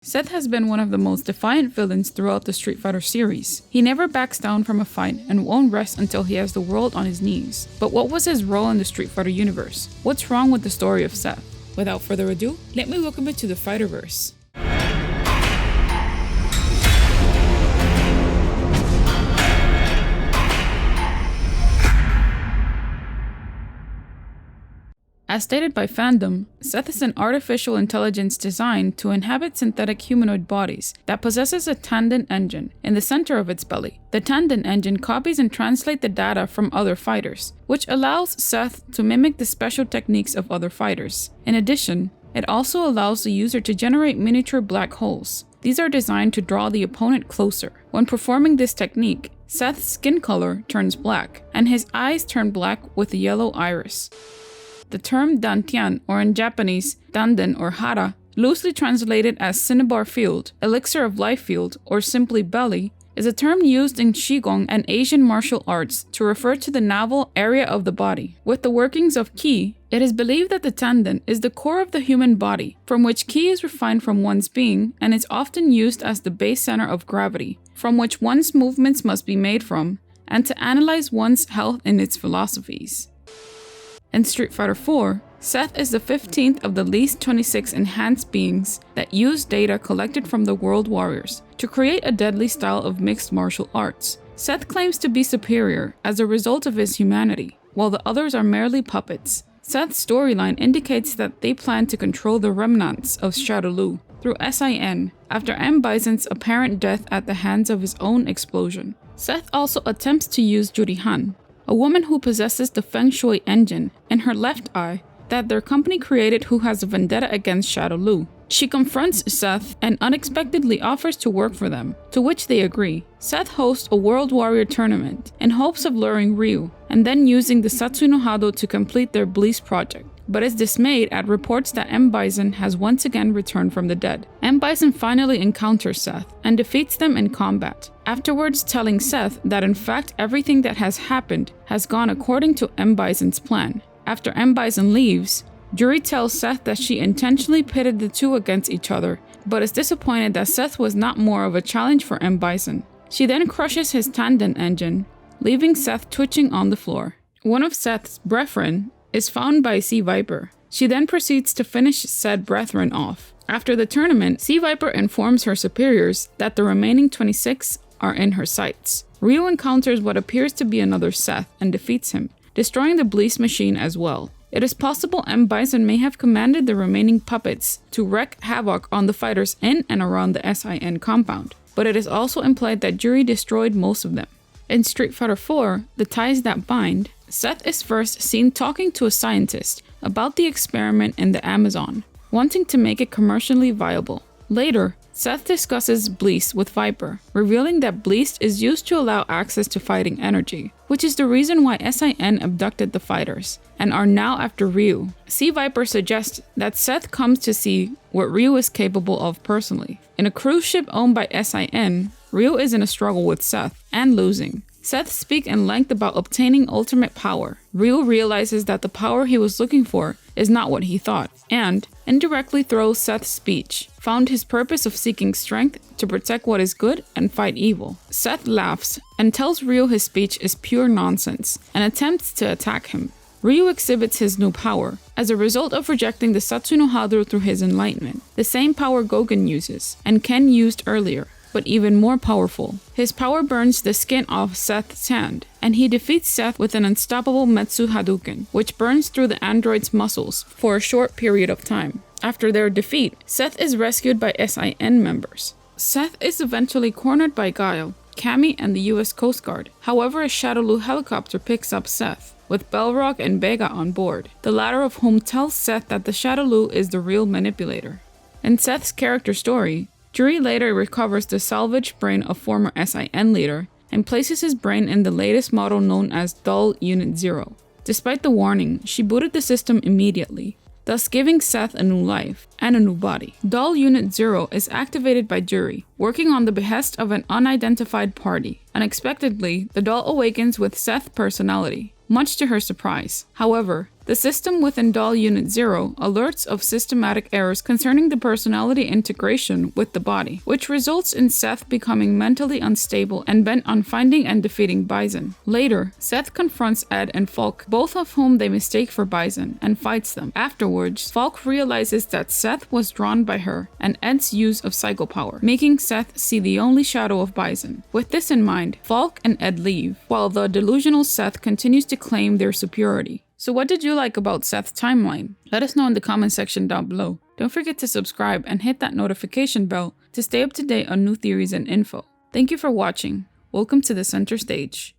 Seth has been one of the most defiant villains throughout the Street Fighter series. He never backs down from a fight and won't rest until he has the world on his knees. But what was his role in the Street Fighter universe? What's wrong with the story of Seth? Without further ado, let me welcome you to the Fighterverse. As stated by fandom, Seth is an artificial intelligence designed to inhabit synthetic humanoid bodies that possesses a tandem engine in the center of its belly. The tandem engine copies and translates the data from other fighters, which allows Seth to mimic the special techniques of other fighters. In addition, it also allows the user to generate miniature black holes. These are designed to draw the opponent closer. When performing this technique, Seth's skin color turns black, and his eyes turn black with a yellow iris. The term dantian, or in Japanese, danden or hara, loosely translated as cinnabar field, elixir of life field, or simply belly, is a term used in Qigong and Asian martial arts to refer to the navel area of the body. With the workings of Qi, it is believed that the tanden is the core of the human body, from which Qi is refined from one's being and is often used as the base center of gravity, from which one's movements must be made from, and to analyze one's health in its philosophies. In Street Fighter IV, Seth is the 15th of the least 26 enhanced beings that use data collected from the World Warriors to create a deadly style of mixed martial arts. Seth claims to be superior as a result of his humanity, while the others are merely puppets. Seth's storyline indicates that they plan to control the remnants of Shadowloo through SIN after M. Bison's apparent death at the hands of his own explosion. Seth also attempts to use Jurihan, a woman who possesses the Feng Shui engine in her left eye that their company created, who has a vendetta against Shadowloo. She confronts Seth and unexpectedly offers to work for them, to which they agree. Seth hosts a World Warrior tournament in hopes of luring Ryu, and then using the Satsui no Hado to complete their Bleach project, but is dismayed at reports that M. Bison has once again returned from the dead. M. Bison finally encounters Seth and defeats them in combat, afterwards telling Seth that in fact everything that has happened has gone according to M. Bison's plan. After M. Bison leaves, Juri tells Seth that she intentionally pitted the two against each other, but is disappointed that Seth was not more of a challenge for M. Bison. She then crushes his tandem engine, leaving Seth twitching on the floor. One of Seth's brethren is found by Sea Viper. She then proceeds to finish said brethren off. After the tournament, Sea Viper informs her superiors that the remaining 26 are in her sights. Ryu encounters what appears to be another Seth and defeats him, destroying the Bleach machine as well. It is possible M. Bison may have commanded the remaining puppets to wreak havoc on the fighters in and around the SIN compound, but it is also implied that Juri destroyed most of them. In Street Fighter IV, The Ties That Bind, Seth is first seen talking to a scientist about the experiment in the Amazon, wanting to make it commercially viable. Later, Seth discusses Bleach with Viper, revealing that Bleach is used to allow access to fighting energy, which is the reason why SIN abducted the fighters, and are now after Ryu. Sea Viper suggests that Seth comes to see what Ryu is capable of personally. In a cruise ship owned by SIN, Ryu is in a struggle with Seth, and losing. Seth speaks in length about obtaining ultimate power. Ryu realizes that the power he was looking for is not what he thought, and indirectly through Seth's speech, found his purpose of seeking strength to protect what is good and fight evil. Seth laughs and tells Ryu his speech is pure nonsense and attempts to attack him. Ryu exhibits his new power as a result of rejecting the Satsui no Hado through his enlightenment, the same power Gogen uses and Ken used earlier, but even more powerful. His power burns the skin off Seth's hand, and he defeats Seth with an unstoppable Metsu Hadouken, which burns through the android's muscles for a short period of time. After their defeat, Seth is rescued by SIN members. Seth is eventually cornered by Guile, Cammy, and the US Coast Guard. However, a Shadowloo helicopter picks up Seth, with Belrock and Vega on board, the latter of whom tells Seth that the Shadowloo is the real manipulator. In Seth's character story, Juri later recovers the salvaged brain of former SIN leader and places his brain in the latest model known as Doll Unit 0. Despite the warning, she booted the system immediately, thus giving Seth a new life and a new body. Doll Unit 0 is activated by Juri, working on the behest of an unidentified party. Unexpectedly, the doll awakens with Seth's personality, much to her surprise. However, The system within Doll Unit 0 alerts of systematic errors concerning the personality integration with the body, which results in Seth becoming mentally unstable and bent on finding and defeating Bison. Later, Seth confronts Ed and Falk, both of whom they mistake for Bison, and fights them. Afterwards, Falk realizes that Seth was drawn by her and Ed's use of psycho power, making Seth see the only shadow of Bison. With this in mind, Falk and Ed leave, while the delusional Seth continues to claim their superiority. So what did you like about Seth's timeline? Let us know in the comment section down below. Don't forget to subscribe and hit that notification bell to stay up to date on new theories and info. Thank you for watching. Welcome to the center stage.